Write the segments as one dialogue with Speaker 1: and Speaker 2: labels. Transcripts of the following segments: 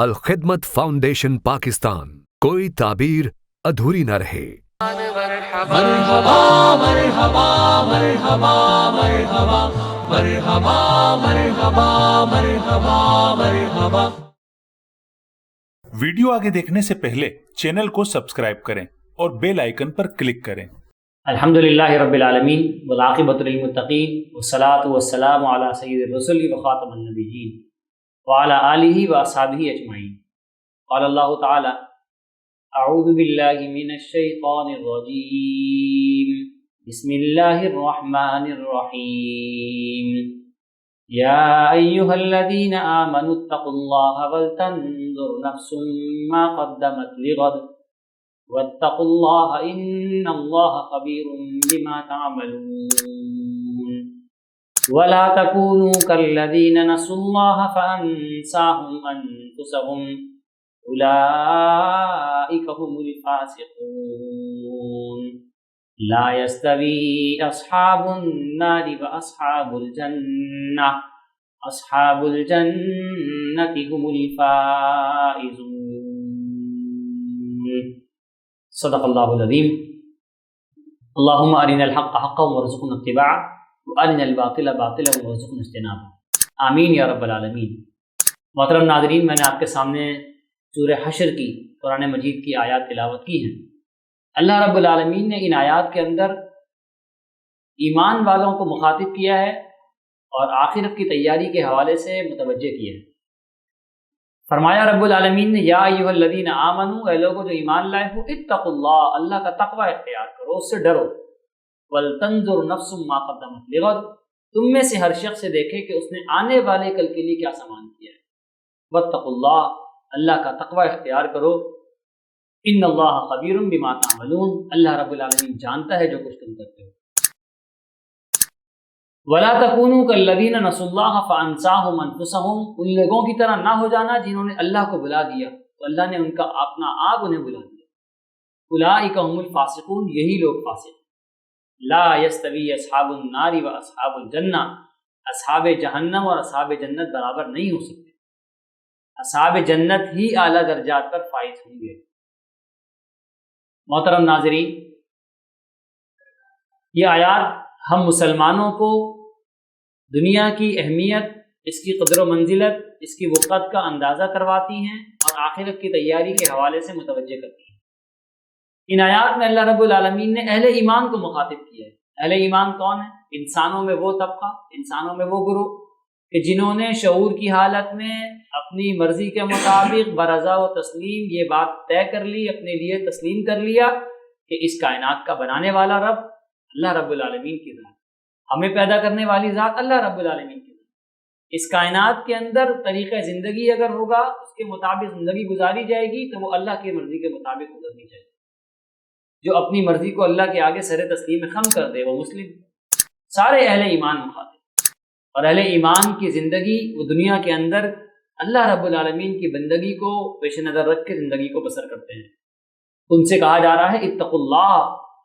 Speaker 1: Al-Khidmat foundation Pakistan, کوئی تعبیر ادھوری نہ رہے۔
Speaker 2: مرحبا مرحبا مرحبا مرحبا مرحبا مرحبا مرحبا مرحبا۔
Speaker 3: ویڈیو آگے دیکھنے سے پہلے چینل کو سبسکرائب کریں اور بیل آئیکن پر کلک کریں۔
Speaker 4: الحمدللہ رب العالمین والعاقبۃ للمتقین والصلاۃ والسلام علی سید الرسل وخاتم النبیین وعلی آلہ واصحابہ اجمعین۔ قال اللہ تعالی اعوذ باللہ من الشیطان الرجیم بسم اللہ الرحمن الرحیم یا ایہا الذین آمنوا اتقوا اللہ ولتنظر نفس ما قدمت لغد واتقوا اللہ ان اللہ خبیر بما تعملون ولا تكونوا كالذین نسوا اللہ فانساهم انفسهم اولئک هم الفاسقون لا يستوي اصحاب النار واصحاب الجنہ اصحاب الجنة هم الفائزون۔ صدق اللہ العظیم۔ اللہم ارنا الحق حقا وارزقنا اتباعہ وارنا الباطل باطلا وارزقنا اجتنابہ، آمین یا رب العالمین۔ محترم ناظرین، میں نے آپ کے سامنے سورہ حشر کی قرآن مجید کی آیات تلاوت کی ہیں۔ اللہ رب العالمین نے ان آیات کے اندر ایمان والوں کو مخاطب کیا ہے اور آخرت کی تیاری کے حوالے سے متوجہ کیا ہے۔ فرمایا رب العالمین نے یا ایھا الذین آمنوا، اے لوگوں جو ایمان لائے ہو، اتقوا اللہ، اللہ کا تقوی اختیار کرو، اس سے ڈرو، ولتنظر نفس ما قدمت لغد، تم میں سے ہر شخص سے دیکھے کہ اس نے آنے والے کل کے لیے کیا سامان کیا ہے، واتقوا اللہ، اللہ کا تقوی اختیار کرو، ان اللہ خبیر بما تعملون، اللہ رب العالمین جانتا ہے جو کچھ تم کرتے ہو۔ ولا تکونوا کالذین نسوا اللہ فانساهم انفسهم، ان لوگوں کی طرح نہ ہو جانا جنہوں نے اللہ کو بلا دیا تو اللہ نے ان کا اپنا آپ انہیں بلا دیا۔ اولئک هم الفاسقون، یہی لوگ فاسق ہیں۔ لا یستوی اصحاب النار و اصحاب الجنہ، اصحاب جہنم اور اصحاب جنت برابر نہیں ہو سکتے، اصحاب جنت ہی اعلیٰ درجات پر فائز ہوں گے۔ محترم ناظرین، یہ آیات ہم مسلمانوں کو دنیا کی اہمیت، اس کی قدر و منزلت، اس کی وقت کا اندازہ کرواتی ہیں اور آخرت کی تیاری کے حوالے سے متوجہ کرتی ہیں۔ ان آیات میں اللہ رب العالمین نے اہل ایمان کو مخاطب کیا ہے۔ اہل ایمان کون ہے؟ انسانوں میں وہ طبقہ، انسانوں میں وہ گروہ کہ جنہوں نے شعور کی حالت میں اپنی مرضی کے مطابق برضا و تسلیم یہ بات طے کر لی، اپنے لیے تسلیم کر لیا کہ اس کائنات کا بنانے والا رب اللہ رب العالمین کی ذات، ہمیں پیدا کرنے والی ذات اللہ رب العالمین کی ذات۔ اس کائنات کے اندر طریقہ زندگی اگر ہوگا، اس کے مطابق زندگی گزاری جائے گی تو وہ اللہ کی مرضی کے مطابق گزرنی چاہیے۔ جو اپنی مرضی کو اللہ کے آگے سر تسلیم خم کر دے وہ مسلم۔ سارے اہل ایمان مخاطب، اور اہل ایمان کی زندگی وہ دنیا کے اندر اللہ رب العالمین کی بندگی کو پیش نظر رکھ کے زندگی کو بسر کرتے ہیں۔ ان سے کہا جا رہا ہے اتقوا اللہ،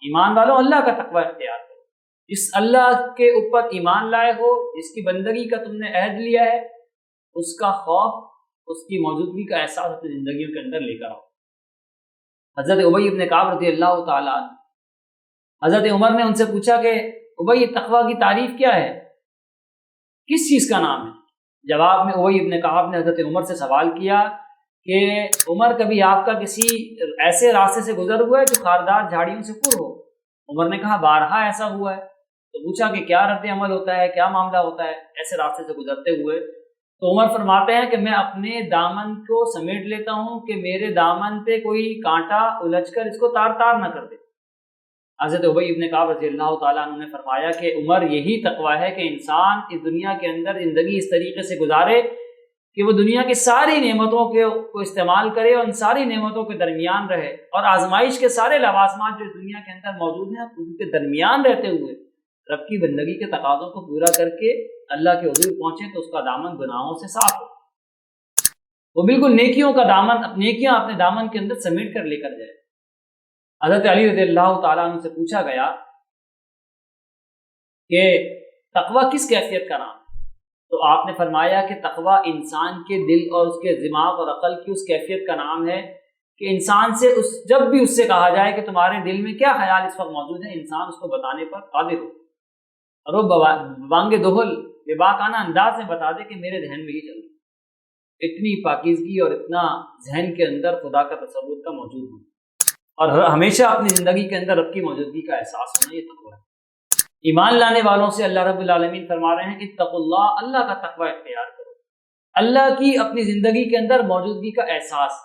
Speaker 4: ایمان والوں اللہ کا تقوی اختیار کرو، جس اللہ کے اوپر ایمان لائے ہو، جس کی بندگی کا تم نے عہد لیا ہے، اس کا خوف، اس کی موجودگی کا احساس اپنی زندگیوں کے اندر لے کر آؤ۔ حضرت ابی بن کعب رضی اللہ تعالیٰ عنہ، حضرت عمر نے ان سے پوچھا کہ ابی، تقوی کی تعریف کیا ہے، کس چیز کا نام ہے؟ جواب میں ابی بن کعب نے حضرت عمر سے سوال کیا کہ عمر، کبھی آپ کا کسی ایسے راستے سے گزر ہوا ہے جو خاردار جھاڑیوں سے پر ہو؟ عمر نے کہا بارہا ایسا ہوا ہے۔ تو پوچھا کہ کیا رد عمل ہوتا ہے، کیا معاملہ ہوتا ہے ایسے راستے سے گزرتے ہوئے؟ تو عمر فرماتے ہیں کہ میں اپنے دامن کو سمیٹ لیتا ہوں کہ میرے دامن پہ کوئی کانٹا الجھ کر اس کو تار تار نہ کر دے۔ حضرت ابی بن کعب رضی اللہ تعالیٰ عنہ نے فرمایا کہ عمر، یہی تقوی ہے کہ انسان اس دنیا کے اندر زندگی اس طریقے سے گزارے کہ وہ دنیا کی ساری نعمتوں کو استعمال کرے اور ان ساری نعمتوں کے درمیان رہے، اور آزمائش کے سارے لوازمات جو اس دنیا کے اندر موجود ہیں ان کے درمیان رہتے ہوئے رب کی بندگی کے تقاضوں کو پورا کر کے اللہ کے حضور پہنچے تو اس کا دامن گناہوں سے صاف ہو، وہ بالکل نیکیوں کا دامن، نیکیاں اپنے دامن کے اندر سمیٹ کر لے کر جائے۔ حضرت علی رضی اللہ تعالیٰ عنہ سے پوچھا گیا کہ تقوی کس کیفیت کا نام ہے؟ تو آپ نے فرمایا کہ تقوی انسان کے دل اور اس کے دماغ اور عقل کی اس کیفیت کا نام ہے کہ انسان سے جب بھی اس سے کہا جائے کہ تمہارے دل میں کیا خیال اس وقت موجود ہے، انسان اس کو بتانے پر قادر ہو، اور وہ بانگ دہل بے باکانہ انداز میں بتا دے کہ میرے ذہن میں یہ چل رہا ہے۔ اتنی پاکیزگی اور اتنا ذہن کے اندر خدا کا تصور کا موجود ہونا اور ہمیشہ اپنی زندگی کے اندر رب کی موجودگی کا احساس ہونا، یہ تقویٰ ہے۔ ایمان لانے والوں سے اللہ رب العالمین فرما رہے ہیں کہ اتقوا اللہ، اللہ کا تقوی اختیار کرو، اللہ کی اپنی زندگی کے اندر موجودگی کا احساس،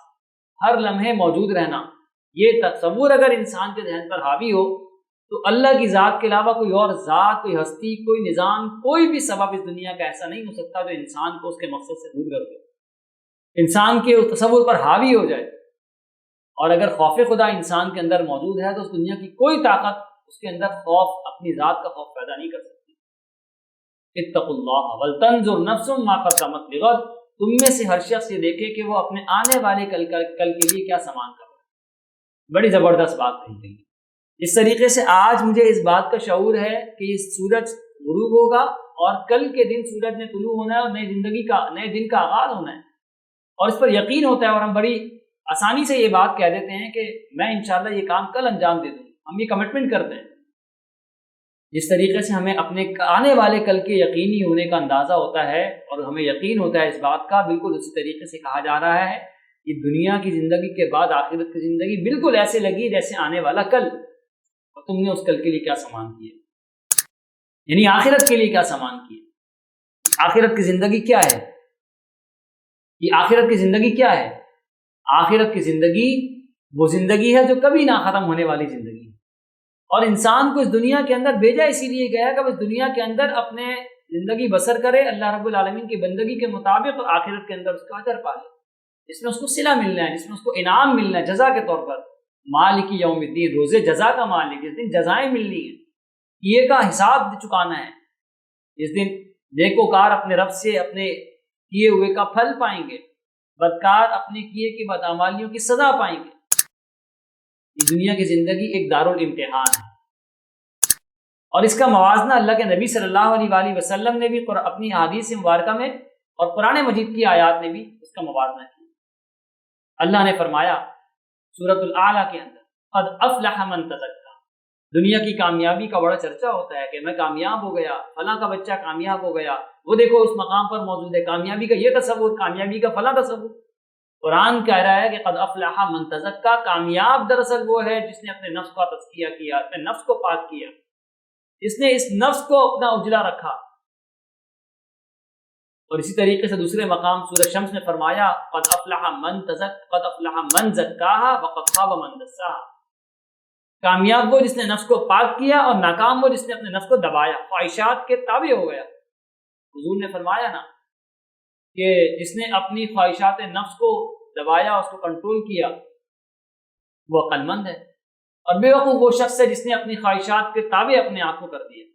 Speaker 4: ہر لمحے موجود رہنا، یہ تصور اگر انسان کے ذہن پر حاوی ہو تو اللہ کی ذات کے علاوہ کوئی اور ذات، کوئی ہستی، کوئی نظام، کوئی بھی سبب اس دنیا کا ایسا نہیں ہو سکتا جو انسان کو اس کے مقصد سے دور کر دے، انسان کے اس تصور پر حاوی ہو جائے۔ اور اگر خوف خدا انسان کے اندر موجود ہے تو اس دنیا کی کوئی طاقت اس کے اندر خوف، اپنی ذات کا خوف پیدا نہیں کر سکتی۔ اتقوا اللہ ولتنظر نفس ما قدمت لغد، تم میں سے ہر شخص یہ دیکھے کہ وہ اپنے آنے والے کل کے لیے کیا سامان کر رہا ہے۔ بڑی زبردست بات کہی گئی۔ اس طریقے سے آج مجھے اس بات کا شعور ہے کہ یہ سورج غروب ہوگا اور کل کے دن سورج نے طلوع ہونا ہے اور نئی زندگی کا، نئے دن کا آغاز ہونا ہے، اور اس پر یقین ہوتا ہے، اور ہم بڑی آسانی سے یہ بات کہہ دیتے ہیں کہ میں انشاءاللہ یہ کام کل انجام دے دوں، ہم یہ کمٹمنٹ کرتے ہیں۔ جس طریقے سے ہمیں اپنے آنے والے کل کے یقینی ہونے کا اندازہ ہوتا ہے اور ہمیں یقین ہوتا ہے اس بات کا، بالکل اسی طریقے سے کہا جا رہا ہے کہ دنیا کی زندگی کے بعد آخرت کی زندگی بالکل ایسے لگی جیسے آنے والا کل، اور تم نے اس کل کے لیے کیا سامان کیا، یعنی آخرت کے لیے کیا سامان کیا۔ آخرت کی زندگی کیا ہے؟ یہ آخرت کی زندگی کیا ہے؟ آخرت کی زندگی وہ زندگی ہے جو کبھی نہ ختم ہونے والی زندگی ہے، اور انسان کو اس دنیا کے اندر بھیجا اسی لیے گیا کہ وہ اس دنیا کے اندر اپنے زندگی بسر کرے اللہ رب العالمین کی بندگی کے مطابق، اور آخرت کے اندر اس کا اجر پالے، جس میں اس کو صلہ ملنا ہے، جس میں اس کو انعام ملنا ہے جزا کے طور پر۔ مالک یوم الدین، روزے جزا کا مالک، جس دن جزائیں ملنی ہیں، کیے کا حساب چکانا ہے، جس دن نیکوکار اپنے رب سے اپنے کیے ہوئے کا پھل پائیں گے، بدکار اپنے کیے کی بدعمالیوں کی سزا پائیں گے۔ یہ دنیا کی زندگی ایک دارالامتحان ہے، اور اس کا موازنہ اللہ کے نبی صلی اللہ علیہ وآلہ وسلم نے بھی اپنی احادیث مبارکہ میں اور قرآن مجید کی آیات نے بھی اس کا موازنہ کیا۔ اللہ نے فرمایا سورۃ الاعلیٰ کے اندر، قد افلح من تزکا، دنیا کی کامیابی کا بڑا چرچا ہوتا ہے کہ میں کامیاب ہو گیا، فلاں کا بچہ کامیاب ہو گیا، وہ دیکھو اس مقام پر موجود ہے، کامیابی کا یہ تصور، کامیابی کا فلاں تصور۔ قرآن کہہ رہا ہے کہ قد افلح من تزکا، کامیاب دراصل وہ ہے جس نے اپنے نفس کا تزکیہ کیا، اپنے نفس کو پاک کیا، جس نے اس نفس کو اپنا اجلا رکھا۔ اور اسی طریقے سے دوسرے مقام سورہ شمس میں فرمایا قد افلح من زکاہا وقد خاب من دساہا، کامیاب وہ جس نے نفس کو پاک کیا، اور ناکام وہ جس نے اپنے نفس کو دبایا، خواہشات کے تابع ہو گیا۔ حضور نے فرمایا نا کہ جس نے اپنی خواہشات نفس کو دبایا، اس کو کنٹرول کیا، وہ عقل مند ہے، اور بے وقوف وہ شخص ہے جس نے اپنی خواہشات کے تابع اپنے آپ کو کر دیا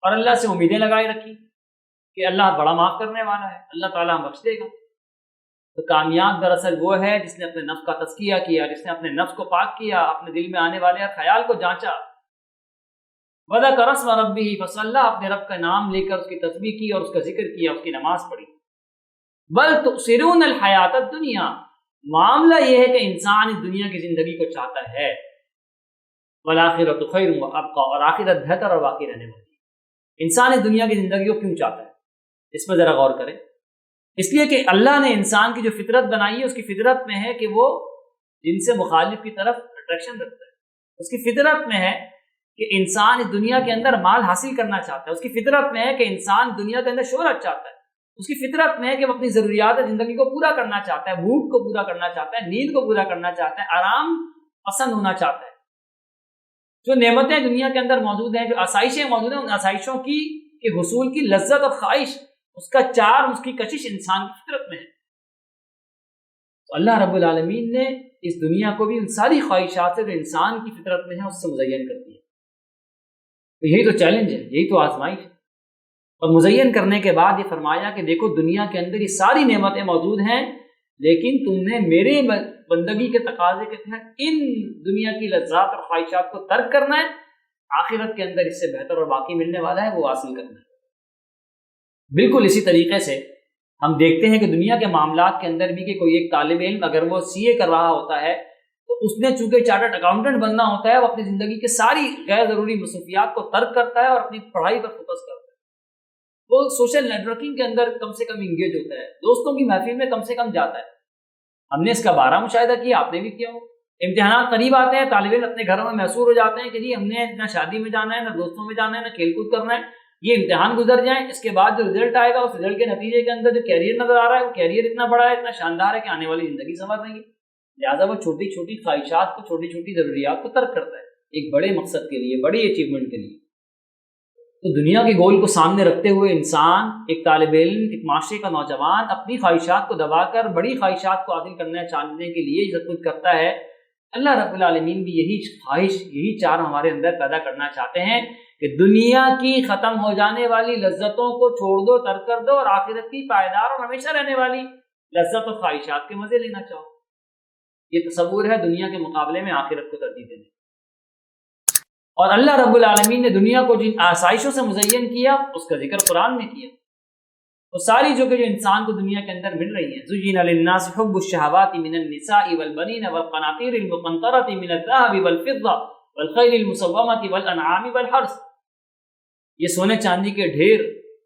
Speaker 4: اور اللہ سے امیدیں لگائے رکھی کہ اللہ بڑا معاف کرنے والا ہے، اللہ تعالیٰ ہم بخش دے گا۔ تو کامیاب دراصل وہ ہے جس نے اپنے نفس کا تزکیہ کیا، جس نے اپنے نفس کو پاک کیا، اپنے دل میں آنے والے ہر خیال کو جانچا، وذکر اسم ربہ فصلی، اپنے رب کا نام لے کر اس کی تسبیح کی اور اس کا ذکر کیا، اس کی نماز پڑھی۔ بل تؤثرون الحیات الدنیا، معاملہ یہ ہے کہ انسان اس دنیا کی زندگی کو چاہتا ہے، والآخرۃ خیر وابقی، اور آخرت بہتر اور باقی رہنے والی ہے۔ انسان اس دنیا کی زندگی کو کیوں چاہتا ہے؟ اس پر ذرا غور کریں۔ اس لیے کہ اللہ نے انسان کی جو فطرت بنائی ہے، اس کی فطرت میں ہے کہ وہ جن سے مخالف کی طرف اٹریکشن رکھتا ہے۔ اس کی فطرت میں ہے کہ انسان اس دنیا کے اندر مال حاصل کرنا چاہتا ہے، اس کی فطرت میں ہے کہ انسان دنیا کے اندر شہرت چاہتا ہے، اس کی فطرت میں ہے کہ وہ اپنی ضروریات زندگی کو پورا کرنا چاہتا ہے، بھوک کو پورا کرنا چاہتا ہے، نیند کو پورا کرنا چاہتا ہے، آرام پسند ہونا چاہتا ہے۔ جو نعمتیں دنیا کے اندر موجود ہیں، جو آسائشیں موجود ہیں، ان آسائشوں کی کے حصول کی لذت اور خواہش، اس کا چار، اس کی کشش انسان کی فطرت میں ہے۔ تو اللہ رب العالمین نے اس دنیا کو بھی ان ساری خواہشات سے جو انسان کی فطرت میں ہے اس سے مزین کر دیا۔ تو یہی تو چیلنج ہے، یہی تو آزمائش ہے۔ اور مزین کرنے کے بعد یہ فرمایا کہ دیکھو دنیا کے اندر یہ ساری نعمتیں موجود ہیں، لیکن تم نے میرے بندگی کے تقاضے کے تحت ان دنیا کی لذات اور خواہشات کو ترک کرنا ہے، آخرت کے اندر اس سے بہتر اور باقی ملنے والا ہے وہ حاصل کرنا ہے۔ بالکل اسی طریقے سے ہم دیکھتے ہیں کہ دنیا کے معاملات کے اندر بھی کہ کوئی ایک طالب علم اگر وہ CA کر رہا ہوتا ہے تو اس نے چونکہ چارٹرڈ اکاؤنٹنٹ بننا ہوتا ہے، وہ اپنی زندگی کے ساری غیر ضروری مصروفیات کو ترک کرتا ہے اور اپنی پڑھائی پر فوکس کرتا ہے۔ وہ سوشل نیٹ ورکنگ کے اندر کم سے کم انگیج ہوتا ہے، دوستوں کی محفل میں کم سے کم جاتا ہے۔ ہم نے اس کا بارہ مشاہدہ کیا، آپ نے بھی کیا ہو۔ امتحانات قریب آتے ہیں، طالب علم اپنے گھروں میں محصور ہو جاتے ہیں کہ جی ہم نے نہ شادی میں جانا ہے، نہ دوستوں میں جانا ہے، نہ کھیل کود کرنا ہے، یہ امتحان گزر جائیں، اس کے بعد جو رزلٹ آئے گا اس رزلٹ کے نتیجے کے اندر جو کیریئر نظر آ رہا ہے وہ کیریئر اتنا بڑا ہے، اتنا شاندار ہے کہ آنے والی زندگی سنور رہی ہے۔ لہٰذا وہ چھوٹی چھوٹی خواہشات کو، چھوٹی چھوٹی ضروریات کو ترک کرتا ہے ایک بڑے مقصد کے لیے، بڑی اچیومنٹ کے لیے۔ تو دنیا کے گول کو سامنے رکھتے ہوئے انسان، ایک طالب علم، ایک معاشرے کا نوجوان اپنی خواہشات کو دبا کر بڑی خواہشات کو حاصل کرنا چاہنے کے لیے سب کچھ کرتا ہے۔ اللہ رب العالمین بھی یہی خواہش، یہی چار ہمارے اندر پیدا کرنا چاہتے ہیں کہ دنیا کی ختم ہو جانے والی لذتوں کو چھوڑ دو، ترک کر دو، اور آخرت کی پائیدار اور ہمیشہ رہنے والی لذت اور خواہشات کے مزے لینا چاہو۔ یہ تصور ہے دنیا کے مقابلے میں آخرت کو ترجیح دینے۔ اور اللہ رب العالمین نے دنیا کو جن آسائشوں سے مزین کیا اس کا ذکر قرآن میں کیا، وہ ساری جو انسان کو دنیا کے اندر مل رہی ہیں۔ زُيِّنَ لِلنَّاسِ حُبُّ الشَّهَوَاتِ مِنَ النِّسَاءِ وَالْبَنِينَ وَالْقَنَاطِيرِ الْمُقَنطَرَةِ مِنَ الذَّهَبِ وَالْفِضَّةِ وَالْخَيْلِ الْمُسَوَّمَةِ وَالْأَنْعَامِ وَالْحَرْثِ، یہ سونے چاندی کے ڈھیر،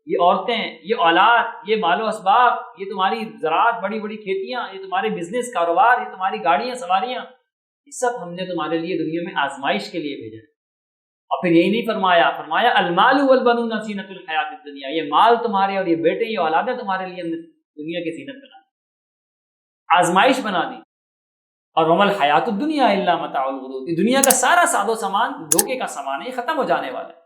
Speaker 4: یہ عورتیں، یہ اولاد، یہ مال و اسباب، یہ تمہاری زراعت، بڑی بڑی کھیتیاں، یہ تمہارے بزنس کاروبار، یہ تمہاری گاڑیاں سواریاں، یہ سب ہم نے تمہارے لیے دنیا میں آزمائش کے لیے بھیجا ہے۔ اور پھر یہی نہیں فرمایا المال والبنون زینۃ الحیات الدنیا، یہ مال تمہارے اور یہ بیٹے، یہ اولادیں تمہارے لیے ہم نے دنیا کی زینت بنا دی، آزمائش بنا دی۔ اور وما الحیات الدنیا الا متاع الغرور، دنیا کا سارا ساز و سامان دھوکے کا سامان ہے، یہ ختم ہو جانے والا ہے۔